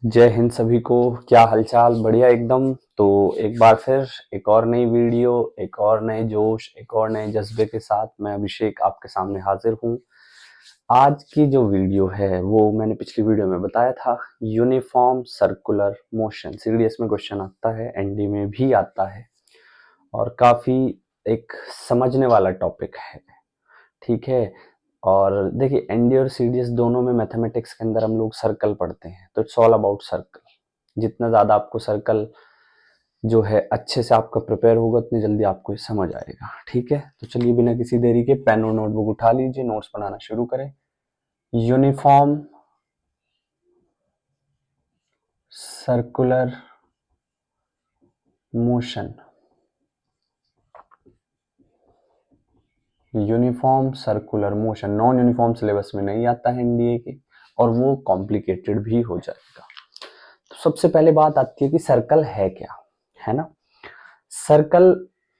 जय हिंद सभी को। क्या हालचाल? बढ़िया एकदम। तो एक बार फिर एक और नई वीडियो, एक और नए जोश, एक और नए जज्बे के साथ मैं अभिषेक आपके सामने हाजिर हूँ। आज की जो वीडियो है वो मैंने पिछली वीडियो में बताया था, यूनिफॉर्म सर्कुलर मोशन। सीडीएस में क्वेश्चन आता है, एनडी में भी आता है और काफी एक समझने वाला टॉपिक है। ठीक है। और देखिए, एनडी और सीडीएस दोनों में मैथमेटिक्स के अंदर हम लोग सर्कल पढ़ते हैं, तो इट्स ऑल अबाउट सर्कल। जितना ज़्यादा आपको सर्कल जो है अच्छे से आपका प्रिपेयर होगा, उतनी जल्दी आपको ये समझ आएगा। ठीक है, तो चलिए बिना किसी देरी के पेन और नोटबुक उठा लीजिए, नोट्स बनाना शुरू करें। Uniform circular motion, uniform circular motion non uniform syllabus में नहीं आता है एनडीए के, और वो कॉम्प्लिकेटेड भी हो जाएगा। तो सबसे पहले बात आती है कि सर्कल है क्या, है ना। सर्कल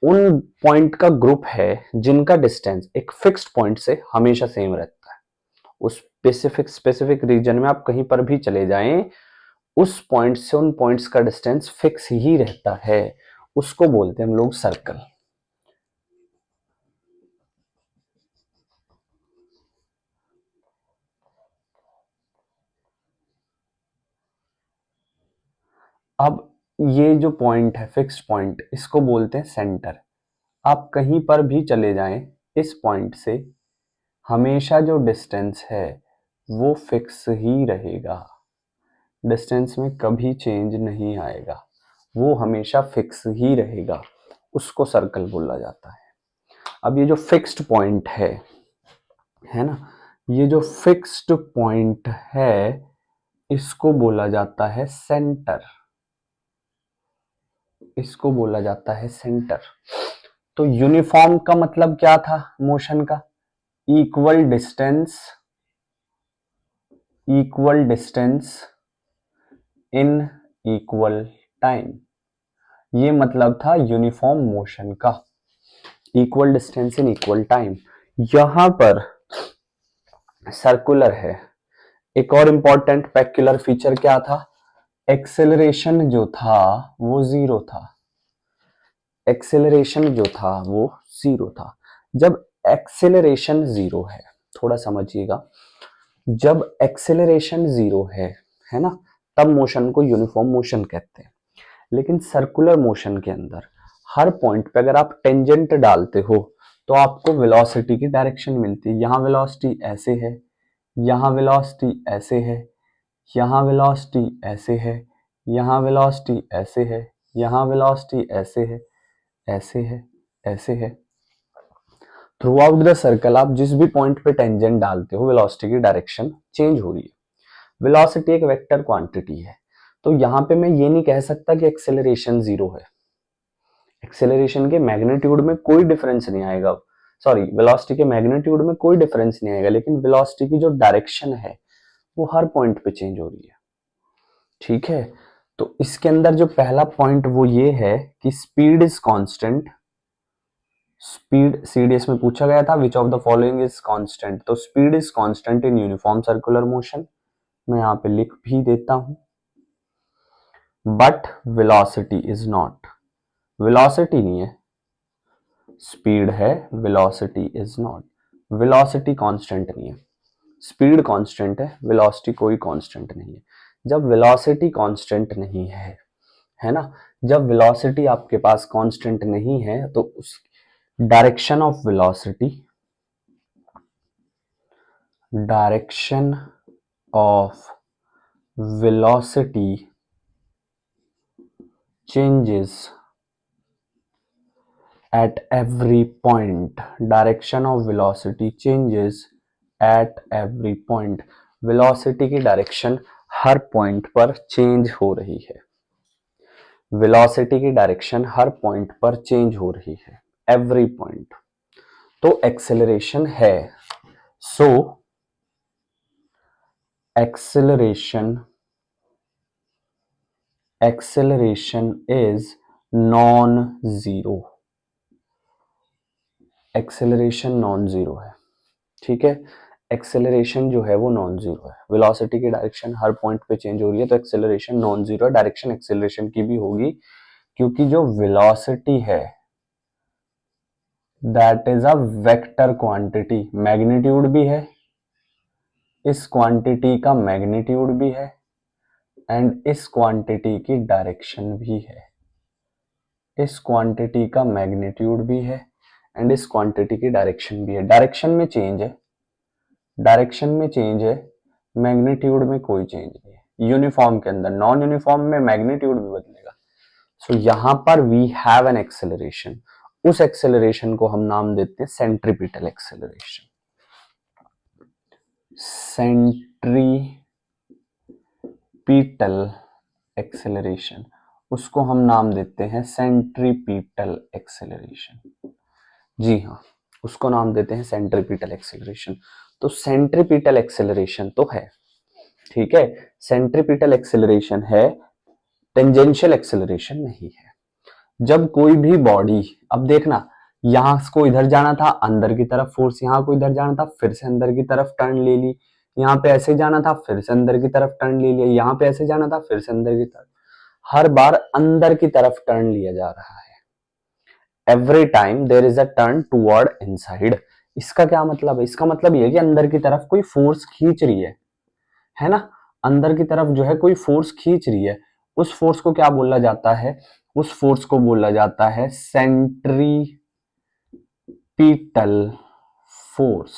उन पॉइंट का ग्रुप है जिनका डिस्टेंस एक फिक्स्ड पॉइंट से हमेशा सेम रहता है। उस स्पेसिफिक रीजन में आप कहीं पर भी चले जाएं, उस पॉइंट से उन पॉइंट्स का डिस्टेंस फिक्स ही रहता है। उसको बोलते हैं हम लोग सर्कल। अब ये जो पॉइंट है, फिक्स्ड पॉइंट, इसको बोलते हैं सेंटर। आप कहीं पर भी चले जाएं, इस पॉइंट से हमेशा जो डिस्टेंस है वो फिक्स ही रहेगा। डिस्टेंस में कभी चेंज नहीं आएगा, वो हमेशा फिक्स ही रहेगा। उसको सर्कल बोला जाता है। अब ये जो फिक्स्ड पॉइंट है ना, ये जो फिक्स्ड पॉइंट है इसको बोला जाता है सेंटर। इसको बोला जाता है सेंटर। तो यूनिफॉर्म का मतलब क्या था मोशन का? Equal distance, equal distance in equal time. ये मतलब था यूनिफॉर्म मोशन का, equal distance in equal time. यहां पर सर्कुलर है। एक और इंपॉर्टेंट पेक्युलर फीचर क्या था? एक्सेलरेशन जो था वो जीरो था। एक्सेलरेशन जो था वो जीरो था। जब एक्सेलरेशन जीरो थोड़ा समझिएगा, जब एक्सेलरेशन जीरो है ना, तब मोशन को यूनिफॉर्म मोशन कहते हैं। लेकिन सर्कुलर मोशन के अंदर हर पॉइंट पे अगर आप टेंजेंट डालते हो तो आपको वेलोसिटी की डायरेक्शन मिलती है। यहाँ वेलोसिटी ऐसे है, यहाँ वेलोसिटी ऐसे है, यहाँ वेलोसिटी ऐसे है, यहाँ वेलोसिटी ऐसे है, यहाँ वेलोसिटी ऐसे है, ऐसे है, ऐसे है। थ्रू आउट द सर्कल आप जिस भी पॉइंट पे टेंजेंट डालते हो, वेलोसिटी की डायरेक्शन चेंज हो रही है। वेलोसिटी एक वेक्टर क्वांटिटी है, तो यहां पे मैं ये नहीं कह सकता कि एक्सेलरेशन जीरो है। एक्सेलरेशन के मैग्नीट्यूड में कोई डिफरेंस नहीं आएगा, सॉरी, वेलोसिटी के मैग्नीट्यूड में कोई डिफरेंस नहीं आएगा, लेकिन वेलोसिटी की जो डायरेक्शन है वो हर पॉइंट पे चेंज हो रही है। ठीक है, तो इसके अंदर जो पहला पॉइंट वो ये है कि speed is constant. Speed CDS में पूछा गया था which of the following is constant, तो speed is constant in uniform circular motion. मैं यहां पे लिख भी देता हूं, but velocity is not. Velocity नहीं है, स्पीड है, velocity is not. Velocity constant नहीं है, स्पीड कांस्टेंट है, वेलोसिटी कोई कांस्टेंट नहीं है। जब वेलोसिटी कांस्टेंट नहीं है ना, जब वेलोसिटी आपके पास कांस्टेंट नहीं है तो उस direction of velocity, direction of velocity changes at every point. Direction of velocity changes at every point. velocity की डायरेक्शन हर पॉइंट पर चेंज हो रही है। velocity की डायरेक्शन हर पॉइंट पर चेंज हो रही है, एवरी पॉइंट। तो एक्सेलरेशन है, so acceleration, acceleration is non zero. Acceleration non zero है। ठीक है, एक्सेलरेशन जो है वो नॉन जीरो है, वेलोसिटी की डायरेक्शन हर पॉइंट पे चेंज हो रही है, तो एक्सेलरेशन नॉन जीरो है, डायरेक्शन एक्सेलरेशन की भी होगी, क्योंकि जो वेलोसिटी है that is a vector quantity, magnitude भी है, इस क्वांटिटी का मैग्नीट्यूड भी है एंड इस क्वांटिटी की डायरेक्शन भी है, इस क्वांटिटी का मैग्नीट्यूड भी है एंड इस क्वांटिटी की डायरेक्शन भी है। डायरेक्शन में चेंज है, डायरेक्शन में चेंज है, मैग्नीट्यूड में कोई चेंज नहीं है यूनिफॉर्म के अंदर, नॉन यूनिफॉर्म में मैग्नीट्यूड भी बदलेगा। सो यहां पर वी हैव एन एक्सेलरेशन, उस एक्सेलरेशन को हम नाम देते हैं सेंट्रीपिटल एक्सेलरेशन, सेंट्रीपिटल एक्सेलरेशन, उसको हम नाम देते हैं सेंट्रीपिटल एक्सेलरेशन। जी हाँ, उसको नाम देते हैं सेंट्रीपिटल एक्सेलरेशन। तो सेंट्रीपिटल एक्सेलरेशन तो है, ठीक है, सेंट्रीपिटल एक्सेलरेशन है, टेंजेंशियल एक्सेलरेशन नहीं है। जब कोई भी बॉडी, अब देखना यहां को इधर जाना था अंदर की तरफ फोर्स, यहां को इधर जाना था फिर से अंदर की तरफ टर्न ले ली, यहाँ पे ऐसे जाना था फिर से अंदर की तरफ टर्न ले लिया, यहाँ पे ऐसे जाना था फिर से अंदर की तरफ, हर बार अंदर की तरफ टर्न लिया जा रहा है। Every time there is a turn toward inside. इसका क्या मतलब है? इसका मतलब ये है कि अंदर की तरफ कोई फोर्स खींच रही है ना, अंदर की तरफ जो है कोई फोर्स खींच रही है, उस फोर्स को क्या बोला जाता है? उस फोर्स को बोला जाता है सेंट्रीपिटल फोर्स,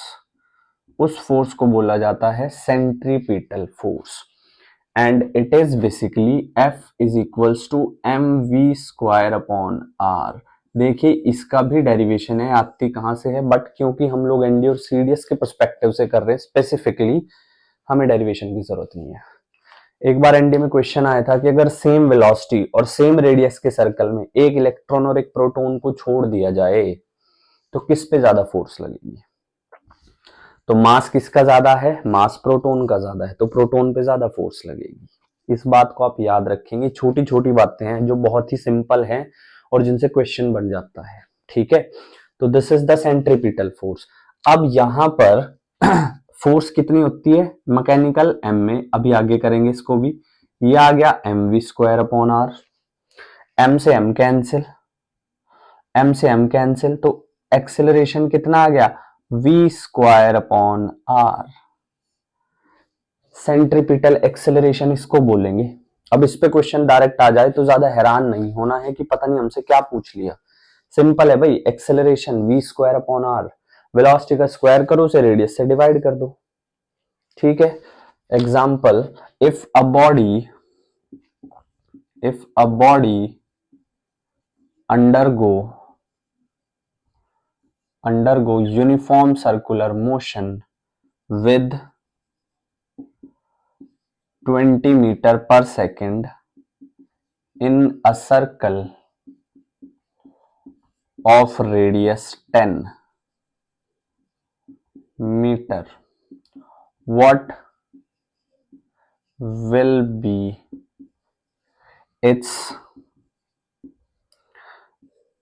उस फोर्स को बोला जाता है centripetal force and it is basically F is equals to mv square upon r। देखिए इसका भी डेरिवेशन है, आती कहां से है, बट क्योंकि हम लोग एनडी और सीडीएस के पर्सपेक्टिव से कर रहे हैं स्पेसिफिकली, हमें डेरिवेशन की जरूरत नहीं है। एक बार एनडी में क्वेश्चन आया था कि अगर सेम वेलोसिटी और सेम रेडियस के सर्कल में एक इलेक्ट्रॉन और एक प्रोटॉन को छोड़ दिया जाए तो किस पे ज्यादा फोर्स लगेगी? तो मास किसका ज्यादा है? मास प्रोटॉन का ज्यादा है, तो प्रोटॉन पे ज्यादा फोर्स लगेगी। इस बात को आप याद रखेंगे, छोटी छोटी बातें हैं जो बहुत ही सिंपल हैं और जिनसे क्वेश्चन बन जाता है, ठीक है। तो this is the centripetal force. अब यहां पर फोर्स कितनी होती है मैकेनिकल? एम में, अभी आगे करेंगे इसको भी। ये आ गया mv square upon R, M से एम कैंसिल, एम से एम कैंसिल, तो एक्सेलरेशन कितना आ गया? v square upon R, centripetal acceleration इसको बोलेंगे। अब इस पे क्वेश्चन डायरेक्ट आ जाए तो ज्यादा हैरान नहीं होना है कि पता नहीं हमसे क्या पूछ लिया। सिंपल है भाई, acceleration v square upon R, velocity का स्क्वायर करो, उसे रेडियस से डिवाइड कर दो, ठीक है। Example, if a body undergo uniform circular motion with 20 meter per second in a circle of radius 10 meter, what will be its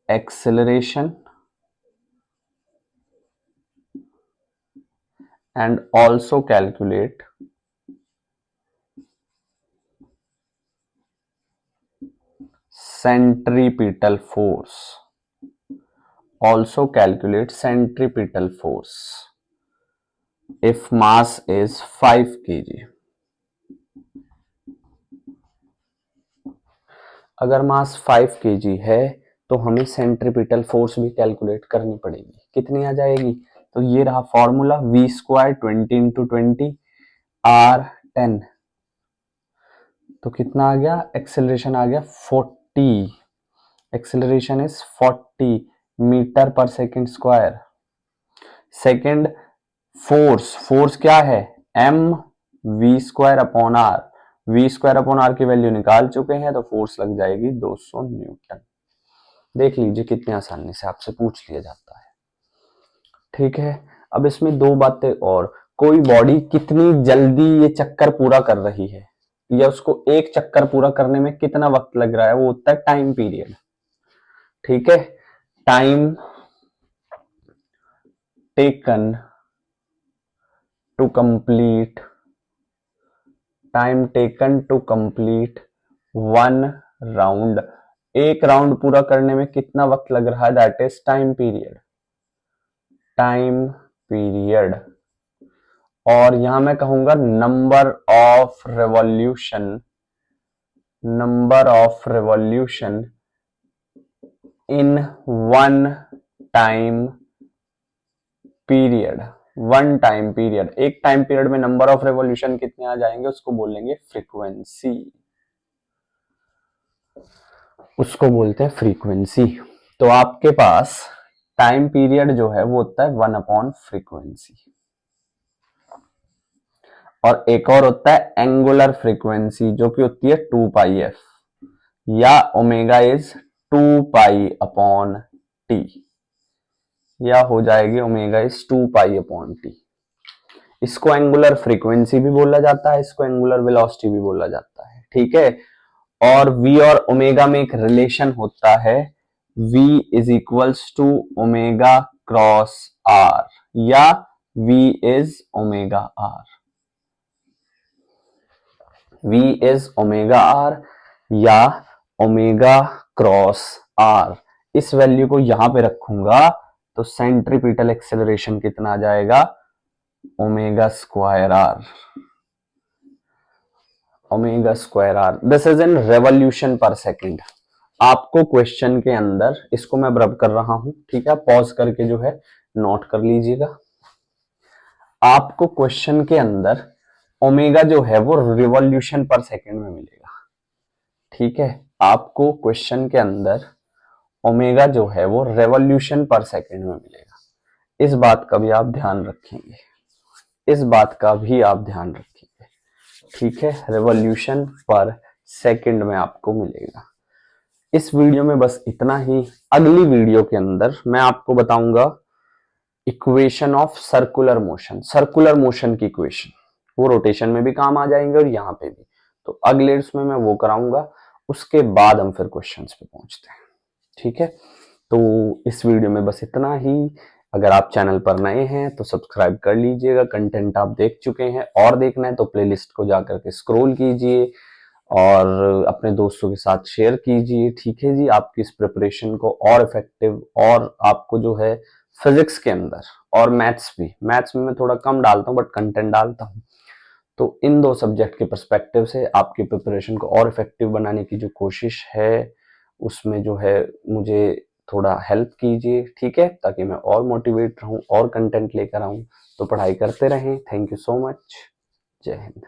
acceleration and also calculate centripetal force, also calculate centripetal force if mass is 5 kg। अगर मास 5 kg है तो हमें centripetal force भी calculate करनी पड़ेगी, कितनी आ जाएगी? तो ये रहा formula, v square 20 into 20 r 10, तो कितना आ गया? एक्सेलरेशन आ गया 40, acceleration is 40 metre per second square. Second, force क्या है? m v square upon R, v square upon R की वैल्यू निकाल चुके हैं, तो फोर्स लग जाएगी 200 न्यूटन। देख लीजिए कितनी आसानी से आपसे पूछ लिया जाता है, ठीक है। अब इसमें दो बातें और, कोई बॉडी कितनी जल्दी ये चक्कर पूरा कर रही है या उसको एक चक्कर पूरा करने में कितना वक्त लग रहा है, वो होता है टाइम पीरियड, ठीक है। Time taken to complete, time taken to complete one round, एक राउंड पूरा करने में कितना वक्त लग रहा है, that is time period, time period. और यहां मैं कहूंगा number of revolution, number of revolution in one time period, one time period, एक टाइम पीरियड में नंबर ऑफ रेवोल्यूशन कितने आ जाएंगे उसको बोलेंगे फ्रीक्वेंसी, उसको बोलते हैं फ्रीक्वेंसी। तो आपके पास टाइम पीरियड जो है वो होता है 1 फ्रीक्वेंसी, और एक और होता है एंगुलर फ्रीक्वेंसी जो कि होती है 2πf, या ओमेगा इज 2π/t, या हो जाएगी ओमेगा इज 2π/t। इसको एंगुलर फ्रीक्वेंसी भी बोला जाता है, इसको एंगुलर वेलोसिटी भी बोला जाता है, ठीक है। और v और ओमेगा में एक रिलेशन होता है, v is equals to omega cross r, या v is omega r, v is omega r या ओमेगा क्रॉस r। इस वैल्यू को यहां पे रखूंगा तो सेंट्रीपिटल एक्सेलरेशन कितना आ जाएगा, omega square r, omega square r। This is in revolution पर सेकेंड। आपको क्वेश्चन के अंदर, इसको मैं रब कर रहा हूं, ठीक है, पॉज करके जो है नोट कर लीजिएगा। आपको क्वेश्चन के अंदर ओमेगा जो है वो रिवॉल्यूशन पर सेकेंड में मिलेगा, ठीक है। आपको क्वेश्चन के अंदर ओमेगा जो है वो रेवोल्यूशन पर सेकेंड में मिलेगा, इस बात का भी आप ध्यान रखेंगे, इस बात का भी आप ध्यान रखेंगे, ठीक है। रेवोल्यूशन पर सेकेंड में आपको मिलेगा। इस वीडियो में बस इतना ही। अगली वीडियो के अंदर मैं आपको बताऊंगा equation of circular motion, circular motion की इक्वेशन, वो रोटेशन में भी काम आ जाएंगे और यहाँ पे भी। तो अगले उसमें मैं वो कराऊंगा, उसके बाद हम फिर क्वेश्चंस पे पहुंचते हैं, ठीक है। तो इस वीडियो में बस इतना ही। अगर आप चैनल पर नए हैं तो सब्सक्राइब कर लीजिएगा, कंटेंट आप देख चुके हैं और देखना है तो प्लेलिस्ट को जाकर के स्क्रॉल कीजिए और अपने दोस्तों के साथ शेयर कीजिए, ठीक है जी। आपकी इस प्रिपरेशन को और इफेक्टिव, और आपको जो है फिजिक्स के अंदर और मैथ्स भी, मैथ्स में मैं थोड़ा कम डालता हूँ बट कंटेंट डालता हूँ, तो इन दो सब्जेक्ट के पर्सपेक्टिव से आपकी प्रिपरेशन को और इफेक्टिव बनाने की जो कोशिश है उसमें जो है मुझे थोड़ा हेल्प कीजिए, ठीक है, ताकि मैं और मोटिवेट रहूं और कंटेंट लेकर आऊं। तो पढ़ाई करते रहें। Thank you so much. जय हिंद।